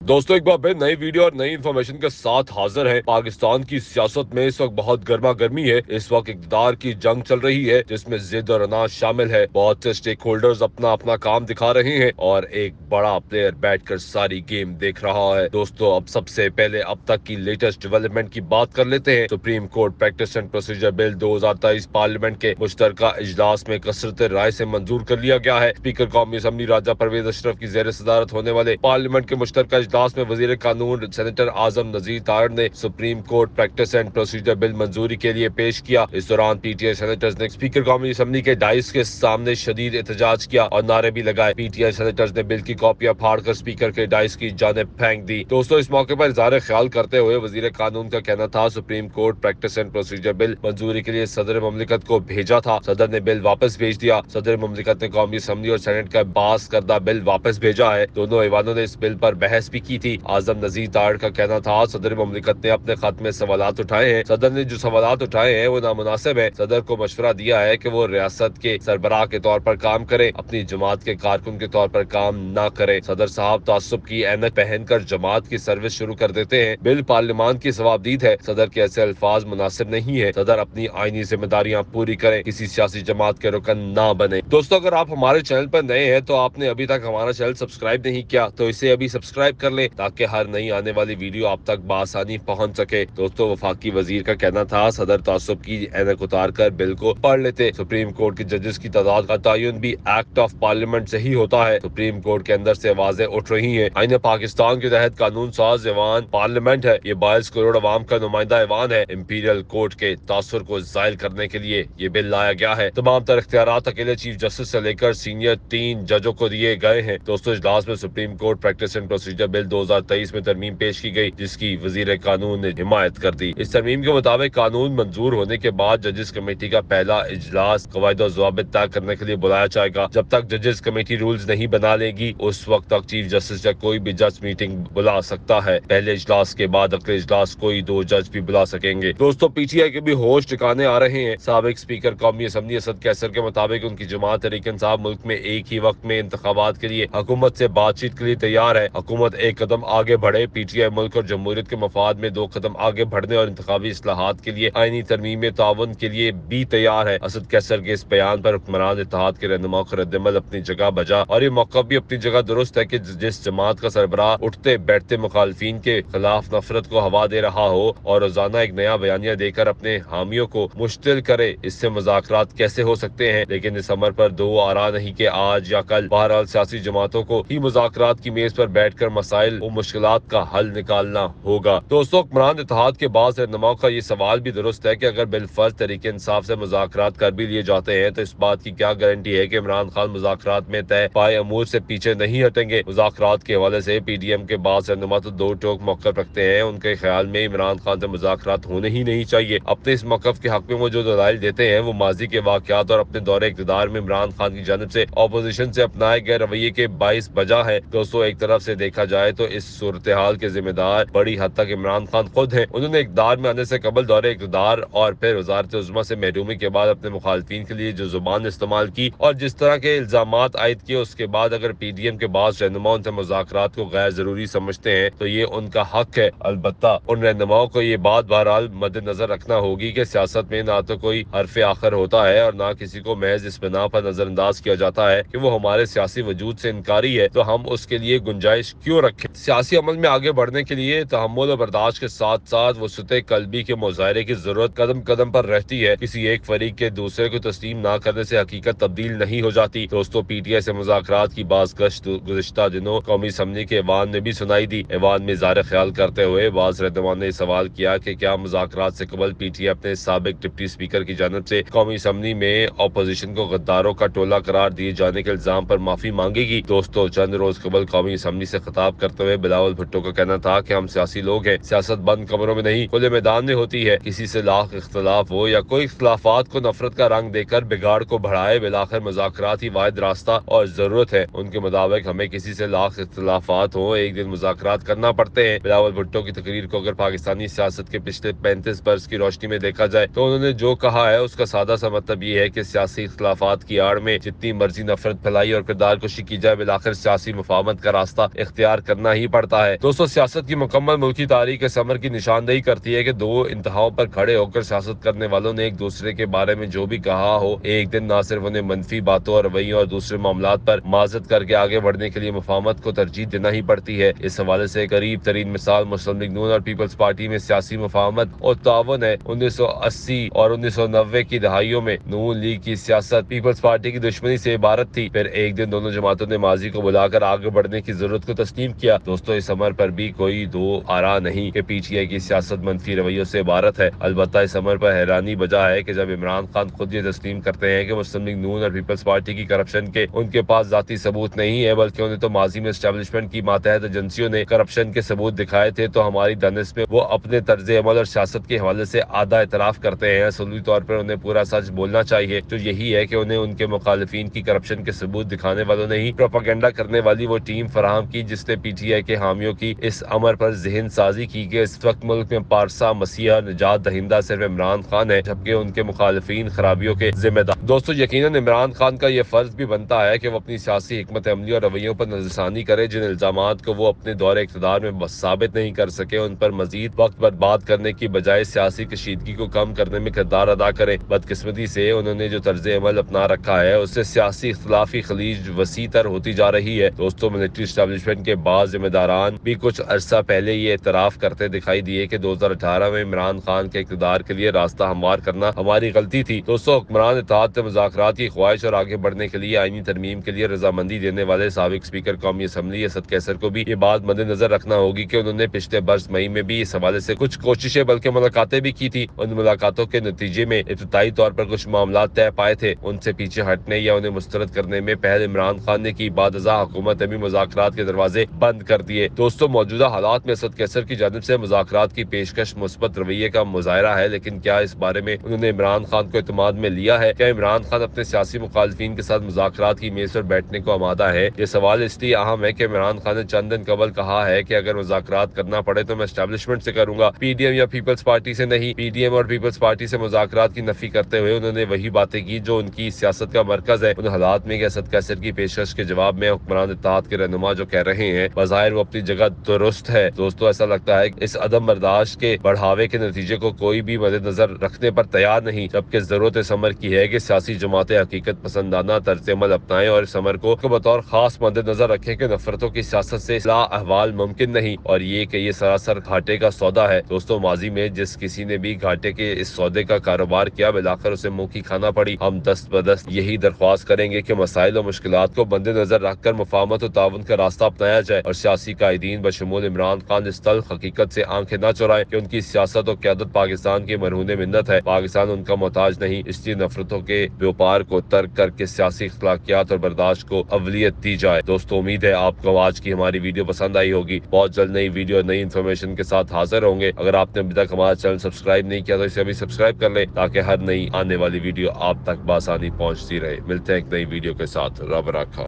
दोस्तों एक बार फिर नई वीडियो और नई इन्फॉर्मेशन के साथ हाजिर है। पाकिस्तान की सियासत में इस वक्त बहुत गर्मा गर्मी है। इस वक्त इक़्तिदार की जंग चल रही है जिसमें जिद और अनाज शामिल है। बहुत से स्टेक होल्डर्स अपना अपना काम दिखा रहे हैं और एक बड़ा प्लेयर बैठकर सारी गेम देख रहा है। दोस्तों अब सबसे पहले अब तक की लेटेस्ट डेवलपमेंट की बात कर लेते हैं। Supreme court practice and procedure bill 2023 parliament के मुश्तरका इजलास में कसरत राय से मंजूर कर लिया गया है। स्पीकर कौमी असम्बली राजा परवेज अशरफ की जेर सदारत होने वाले पार्लियामेंट के मुश्तरका इजलास में वजीर कानून सेनेटर आजम नजीर तारड़ ने supreme court practice and procedure bill मंजूरी के लिए पेश किया। इस दौरान पीटीआई सेनेटर्स ने स्पीकर कौमी असम्बली के डाइस के सामने शदीद एहतजाज किया और नारे भी लगाए। पीटीआई सेनेटर्स ने बिल की कॉपियां फाड़कर स्पीकर के डाइस की जानिब फेंक दी। दोस्तों इस मौके पर इज़हार ख्याल करते हुए वजीर कानून का कहना था supreme court practice and procedure bill मंजूरी के लिए सदर ममलिकत को भेजा था। सदर ने बिल वापस भेज दिया। सदर ममलिकत ने कौमी असम्बली और सेनेट का पास करदा बिल वापस भेजा है। दोनों ऐवानों ने इस बिल पर बहस भी की थी। आजम नजीर तारड़ का कहना था सदर ममलिकत ने अपने खत में सवालात उठाए हैं। सदर ने जो सवालात उठाए हैं वो नामुनासिब है। सदर को मशवरा दिया है कि वो रियासत के सरबराह के तौर पर काम करे, अपनी जमात के कारकुन के तौर पर काम न करे। सदर साहब तासुब की ऐनक पहनकर जमात की सर्विस शुरू कर देते हैं। बिल पार्लियामान की सवाबदीद है। सदर के ऐसे अल्फाज मुनासिब नहीं है। सदर अपनी आईनी जिम्मेदारियां पूरी करें, किसी सियासी जमात के रुकन ना बने। दोस्तों अगर आप हमारे चैनल पर नए हैं तो आपने अभी तक हमारा चैनल सब्सक्राइब नहीं किया तो इसे अभी सब्सक्राइब कर लें ताकि हर नई आने वाली वीडियो आप तक बआसानी पहुंच सके। दोस्तों वफाकी वजीर का कहना था सदर तासुब की ऐनक उतार कर बिल को पढ़ लेते। सुप्रीम कोर्ट के जजेस की तादाद का तयन भी एक्ट ऑफ पार्लियामेंट से ही होता है। सुप्रीम कोर्ट के अंदर से आवाजें उठ रही हैं। आईने पाकिस्तान के तहत कानून साज ऐवान पार्लियामेंट है। ये 22 करोड़ अवाम का नुमाइंदा ऐवान है। इंपीरियल कोर्ट के तासुर को जायल करने के लिए ये बिल लाया गया है। तमाम तर इख्तियारात अकेले चीफ जस्टिस से लेकर सीनियर 3 जजों को दिए गए हैं। दोस्तों इजलास में supreme court practice and procedure bill 2023 में तरमीम पेश की गई जिसकी वजीर कानून ने हिमायत कर दी। इस तरमीम के मुताबिक कानून मंजूर होने के बाद जजेस कमेटी का पहला इजलास कवायद और ज़वाबित तय करने के लिए बुलाया जाएगा। जब तक जजेस कमेटी रूल्स नहीं बना लेगी उस वक्त तक चीफ जस्टिस या कोई भी जज मीटिंग बुला सकता है। पहले इजलास के बाद अगले इजलास कोई 2 जज भी बुला सकेंगे। दोस्तों पीटीआई के भी होश ठिकाने आ रहे हैं। साबिक स्पीकर कौमी असम्बली असद कैसर के मुताबिक उनकी जमात तहरीक इंसाफ मुल्क में एक ही वक्त में इंतखाबात के लिए हुकूमत से बातचीत के लिए तैयार है। हुकूमत एक कदम आगे बढ़े, पीटीआई मुल्क और जमहूरियत के मफाद में 2 कदम आगे बढ़ने और इंतखाबी इस्लाहात के लिए आईनी तरमीम में ताउन के लिए भी तैयार है। असद कैसर के इस बयान पर हुक्मरान इत्तेहाद के रहनुमाओं का रद्दअमल अपनी जगह बजा और ये मौका भी अपनी जगह दुरुस्त है कि जिस जमात का सरबराह उठते बैठते मुखालफिन के खिलाफ नफरत को हवा दे रहा हो और रोजाना एक नया बयानिया देकर अपने हामियों को मुश्तिल करे, इससे मुज़ाकरात कैसे हो सकते हैं। लेकिन इस अमर पर 2 आरा नहीं कि आज या कल। बहरहाल सियासी जमातों को ही मुज़ाकरात की मेज पर बैठकर मसाइल और मुश्किलात का हल निकालना होगा। दोस्तों हुक्मरान इत्तेहाद के बाद रहनुमाओं का ये सवाल भी दुरुस्त है कि अगर बिलफर्ज तरीके इंसाफ से मुज़ाकरात कर भी लिए जाते हैं तो इस बात की क्या गारंटी है कि इमरान खान मुज़ाकरात में तय पाए अमूर से पीछे नहीं हटेंगे। मुज़ाकरात के हवाले से पीडीएम के बाद रहनुमा तो 2 टोक मौक़िफ़ रखते हैं। उनके ख्याल में इमरान खान से मुज़ाकरात होने ही नहीं चाहिए। अपने इस मौक़िफ़ के हक में वो जो दलाइल देते हैं वो माजी के वाक़यात और अपने दौरे इक़्तिदार में इमरान खान की जानिब से अपोजिशन से अपनाए गए रवैये के 22 वजह है। दोस्तों एक तरफ से देखा जाए तो इस सूरत हाल के जिम्मेदार बड़ी हद तक इमरान खान खुद हैं। उन्होंने इक़्तिदार में आने से कबल दौरे इक़्तिदार और फिर वज़ारत उज़्मा से महरूमी के बाद अपने मुखालफिन के लिए जो जुबान इस्तेमाल की और जिस तरह के इल्जामात आयद किए, उसके बाद अगर पीडीएम के बाद रहनुमाओं से मुज़ाकरात को गैर जरूरी समझते हैं तो ये उनका हक है। अलबत्ता उन रहनुमाओं को ये बात बहरहाल मद्देनजर रखना होगी कि सियासत में ना तो कोई हरफ आखिर होता है और ना किसी को महज इस बिना पर नजरअंदाज किया जाता है कि वो हमारे सियासी वजूद से इनकारी है तो हम उसके लिए गुंजाइश क्यों रखें। सियासी अमल में आगे बढ़ने के लिए तहम्मुल और बर्दाश्त के साथ साथ वसुते कल्बी के मुजाहरे की जरूरत कदम कदम पर रहती है। किसी एक फरीक के दूसरे को तस्लीम ना करने से हकीकत तब्दील नहीं हो जाती। दोस्तों पीटीआई से मुज़ाकरात की बाज़गश्त गुज़िश्ता दिनों कौमी असम्बली के ऐवान में भी सुनाई दी। ऐवान में इज़हार ख्याल करते हुए बाज़ रहनुमाओं ने सवाल किया कि क्या मुज़ाकरात से कबल पीटीआई अपने साबिक डिप्टी स्पीकर की जानिब से कौमी असम्बली में अपोजिशन को गद्दारों का टोला करार दिए जाने के इल्जाम पर माफी मांगेगी। दोस्तों चंद रोज कबल कौमी असम्बली से खिताब करते हुए बिलावल भुट्टो का कहना था कि हम सियासी लोग हैं, सियासत बंद कमरों में नहीं खुले मैदान में होती है। किसी से लाख इख्तलाफ हो या कोई इख्तलाफात को नफरत का रंग देकर बिगाड़ को बढ़ाए, बिलाखिर मुज़ाकरात ही वाहिद रास्ता और जरूरत है। उनके मुताबिक हमें किसी से लाख इख्तलाफात हो एक दिन मुज़ाकरात करना पड़ते हैं। बिलावल भुट्टो की तकरीर को अगर पाकिस्तानी सियासत के पिछले 35 बरस की रोशनी में देखा जाए तो उन्होंने जो कहा है उसका सादा सा मतलब ये है कि सियासी इख्तलाफात की आड़ में जितनी मर्जी नफरत फैलाई और किरदार कुशी की जाए, बिलाखिर सियासी मुफाहमत का रास्ता इख्तियार करना करना ही पड़ता है। दोस्तों, सियासत की मुकम्मल मुल्की तारीख इस अमर की निशानदेही करती है कि दो इंतहाओं पर खड़े होकर सियासत करने वालों ने एक दूसरे के बारे में जो भी कहा हो, एक दिन ना सिर्फ उन्हें मनफी बातों और रवैयों और दूसरे मामलात पर माजरत करके आगे बढ़ने के लिए मुफाहमत को तरजीह देना ही पड़ती है। इस हवाले से करीब तरीन मिसाल मुस्लिम लीग नून और पीपल्स पार्टी में सियासी मुफाहमत और तावन है। 1980 और 1990 की दहाइयों में नून लीग की सियासत पीपल्स पार्टी की दुश्मनी से इबारत थी। फिर एक दिन दोनों जमातों ने माजी को बुलाकर आगे बढ़ने की जरूरत को तस्लीम किया। दोस्तों, इस अमर पर भी कोई दो आरा नहीं कि पीटीआई की सियासत मनफी रवैयों से इबारत है। अलबत्ता इस अमर पर हैरानी बजा है कि जब इमरान खान खुद ये तस्लीम करते हैं कि मुस्लिम लीग नून और पीपल्स पार्टी की करप्शन के उनके पास जाती सबूत नहीं है, बल्कि उन्हें तो माजी में एस्टेब्लिशमेंट की मातहत एजेंसियों ने करप्शन के सबूत दिखाए थे, तो हमारी दानिश में वो अपने तर्ज अमल और सियासत के हवाले से आधा इतराफ करते हैं। असली तौर पर उन्हें पूरा सच बोलना चाहिए, जो यही है कि उन्हें उनके मुखालिफिन की करप्शन के सबूत दिखाने वालों ने ही प्रोपेगेंडा करने वाली वो टीम फराहम की जिसने पीटीआई के हामियों की इस अमर पर जहन साजी की कि इस वक्त मुल्क में पारसा मसीहा निजात दहिंदा सिर्फ इमरान खान है, जबकि उनके मुखालिफिन खराबियों के जिम्मेदार। दोस्तों, यकीनन इमरान खान का यह फर्ज भी बनता है कि वो अपनी सियासी हिकमत अमली और रवैयों पर नजरसानी करे। जिन इल्जामात को वो अपने दौरे इक़्तिदार में साबित नहीं कर सके, उन पर मजीद वक्त बर्बाद करने की बजाय सियासी कशीदगी को कम करने में किरदार अदा करें। बदकिस्मती से उन्होंने जो तर्ज अमल अपना रखा है, उससे सियासी इख्तलाफी खलीज वसी तर होती जा रही है। दोस्तों, मिलिट्री एस्टेब्लिशमेंट के बाद जिम्मेदारान भी कुछ अरसा पहले ये एतराफ करते दिखाई दिए कि 2018 में इमरान खान के इक़्तिदार के लिए रास्ता हमवार करना हमारी गलती थी। दोस्तों, हुक्मरान इत्तेहाद मुज़ाकरात की ख्वाहिश और आगे बढ़ने के लिए आईनी तरमीम के लिए रजामंदी देने वाले साबिक स्पीकर कौमी असम्बली असद कैसर को भी ये बात मद्देनजर रखना होगी कि उन्होंने पिछले बरस मई में भी इस हवाले से कुछ कोशिशें बल्कि मुलाकातें भी की थी। उन मुलाकातों के नतीजे में इब्तिदाई तौर पर कुछ मामला तय पाए थे। उनसे पीछे हटने या उन्हें मुस्तरद करने में पहल इमरान खान ने की। बाद हुकूमत ने भी मुज़ाकरात के दरवाजे बंद कर दिए। दोस्तों, मौजूदा हालात में असद कैसर की जानिब से मुज़ाकरात की पेशकश मुस्बत रवैये का मुजाहरा है, लेकिन क्या इस बारे में उन्होंने इमरान खान को इत्मीनान में लिया है? क्या इमरान खान अपने सियासी मुखालिफिन के साथ मुज़ाकरात की मेज पर बैठने को आमादा है? ये सवाल इसलिए अहम है कि इमरान खान ने चंद दिन कबल कहा है कि अगर मुज़ाकरात करना पड़े तो मैं एस्टेब्लिशमेंट से करूंगा, पीडीएम या पीपल्स पार्टी से नहीं। पीडीएम और पीपल्स पार्टी से मुज़ाकरात की नफी करते हुए उन्होंने वही बातें की जो उनकी सियासत का मरकज है। उन हालात में असद कैसर की पेशकश के जवाब में हुक्मरान इत्तेहाद के रहनुमा जो कह रहे हैं, बज़ाहिर वो अपनी जगह दुरुस्त है। दोस्तों, ऐसा लगता है इस अदम बर्दाश्त के बढ़ावे के नतीजे को कोई भी मद्देनजर रखने पर तैयार नहीं, जबकि जरूरत इस अमर की है कि सियासी जमातें हकीकत पसंदाना तर्ज अमल अपनाएं और इस अमर को बतौर खास मद्देनजर रखें कि नफरतों की सियासत से इस्लाह अहवाल मुमकिन नहीं और ये सरासर घाटे का सौदा है। दोस्तों, माजी में जिस किसी ने भी घाटे के इस सौदे का कारोबार किया, मिलाकर उसे मुंह की खाना पड़ी। हम दस्त बदस्त यही दरख्वास्त करेंगे कि मसाइल और मुश्किलात को मद्देनजर रखकर मुफाहमत और ताउन का रास्ता अपनाया जाए और सियासी कायदीन बशमूल इमरान खान इस तल्ख हकीकत से आंखें न चुराएं कि उनकी सियासत और क़यादत पाकिस्तान की मरहून मिन्नत है। पाकिस्तान उनका मोहताज नहीं, इसलिए नफरतों के व्यापार को तर्क करके सियासी इख्तिलाफियात और बर्दाश्त को अवलियत दी जाए। दोस्तों, उम्मीद है आपको आज की हमारी वीडियो पसंद आई होगी। बहुत जल्द नई वीडियो नई इन्फॉर्मेशन के साथ हाजिर होंगे। अगर आपने अभी तक हमारा चैनल सब्सक्राइब नहीं किया तो इसे अभी सब्सक्राइब कर लें ताकि हर नई आने वाली वीडियो आप तक बआसानी पहुंचती रहे। मिलते हैं एक नई वीडियो के साथ। रब रखा।